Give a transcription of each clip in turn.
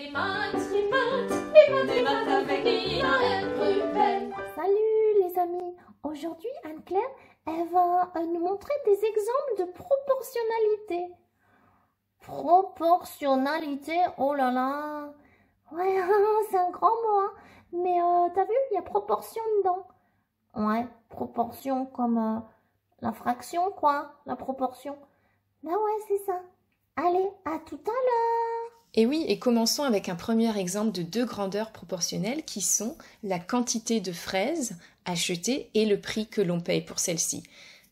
Les maths avec Ina Ruben. Salut les amis, aujourd'hui Anne-Claire, elle va nous montrer des exemples de proportionnalité. Proportionnalité, oh là là, ouais, c'est un grand mot, hein. Mais t'as vu, il y a proportion dedans. Ouais, proportion comme la fraction quoi, la proportion. Ben ouais, c'est ça. Allez, à tout à l'heure. Et oui, et commençons avec un premier exemple de deux grandeurs proportionnelles qui sont la quantité de fraises achetées et le prix que l'on paye pour celle-ci.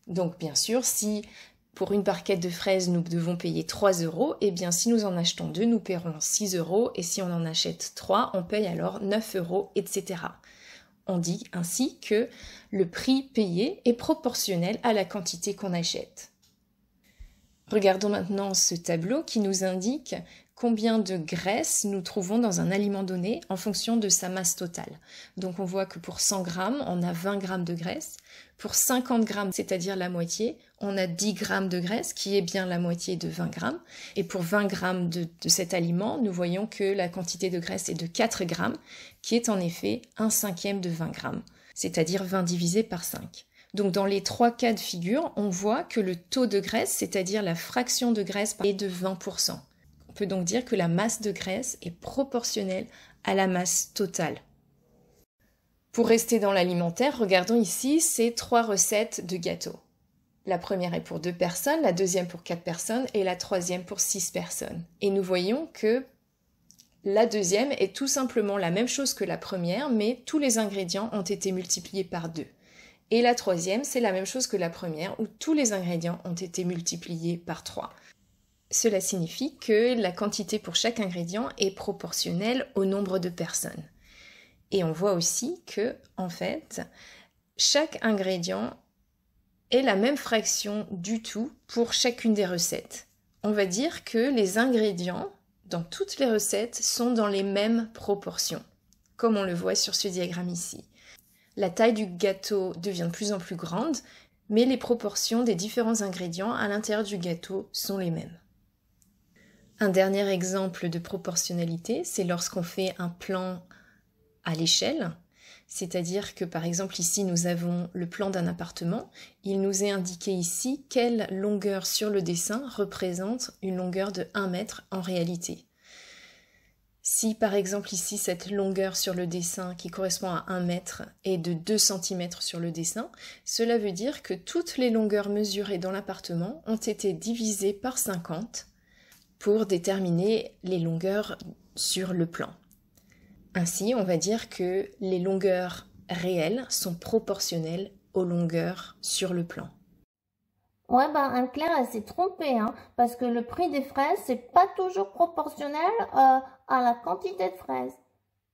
Donc bien sûr, si pour une barquette de fraises nous devons payer 3 €, eh bien si nous en achetons 2, nous paierons 6 € et si on en achète 3, on paye alors 9 €, etc. On dit ainsi que le prix payé est proportionnel à la quantité qu'on achète. Regardons maintenant ce tableau qui nous indique combien de graisse nous trouvons dans un aliment donné en fonction de sa masse totale. Donc on voit que pour 100 grammes, on a 20 grammes de graisse. Pour 50 grammes, c'est-à-dire la moitié, on a 10 grammes de graisse, qui est bien la moitié de 20 grammes. Et pour 20 grammes de cet aliment, nous voyons que la quantité de graisse est de 4 grammes, qui est en effet 1/5 de 20 grammes, c'est-à-dire 20 divisé par 5. Donc dans les trois cas de figure, on voit que le taux de graisse, c'est-à-dire la fraction de graisse, est de 20%. On peut donc dire que la masse de graisse est proportionnelle à la masse totale. Pour rester dans l'alimentaire, regardons ici ces 3 recettes de gâteaux. La première est pour 2 personnes, la deuxième pour 4 personnes et la troisième pour 6 personnes. Et nous voyons que la deuxième est tout simplement la même chose que la première, mais tous les ingrédients ont été multipliés par 2. Et la troisième, c'est la même chose que la première, où tous les ingrédients ont été multipliés par 3. Cela signifie que la quantité pour chaque ingrédient est proportionnelle au nombre de personnes. Et on voit aussi que, en fait, chaque ingrédient est la même fraction du tout pour chacune des recettes. On va dire que les ingrédients dans toutes les recettes sont dans les mêmes proportions, comme on le voit sur ce diagramme ici. La taille du gâteau devient de plus en plus grande, mais les proportions des différents ingrédients à l'intérieur du gâteau sont les mêmes. Un dernier exemple de proportionnalité, c'est lorsqu'on fait un plan à l'échelle, c'est-à-dire que par exemple ici nous avons le plan d'un appartement, il nous est indiqué ici quelle longueur sur le dessin représente une longueur de 1 mètre en réalité. Si par exemple ici cette longueur sur le dessin qui correspond à 1 mètre est de 2 cm sur le dessin, cela veut dire que toutes les longueurs mesurées dans l'appartement ont été divisées par 50 pour déterminer les longueurs sur le plan. Ainsi, on va dire que les longueurs réelles sont proportionnelles aux longueurs sur le plan. Ouais, ben Anne-Claire, elle s'est trompée, hein, parce que le prix des fraises, c'est pas toujours proportionnel à la quantité de fraises.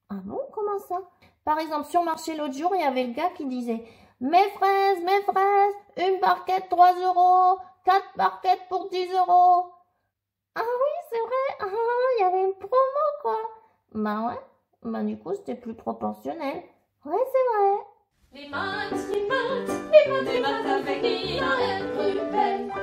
Ah bon, comment ça? Par exemple, sur le marché l'autre jour, il y avait le gars qui disait « Mes fraises, une barquette 3 €, 4 barquettes pour 10 €. » Ah oui, c'est vrai, ah, il y avait une promo, quoi. Ben ouais, ben du coup, c'était plus proportionnel. Ouais, c'est vrai. Les maths avec Ina Ruben.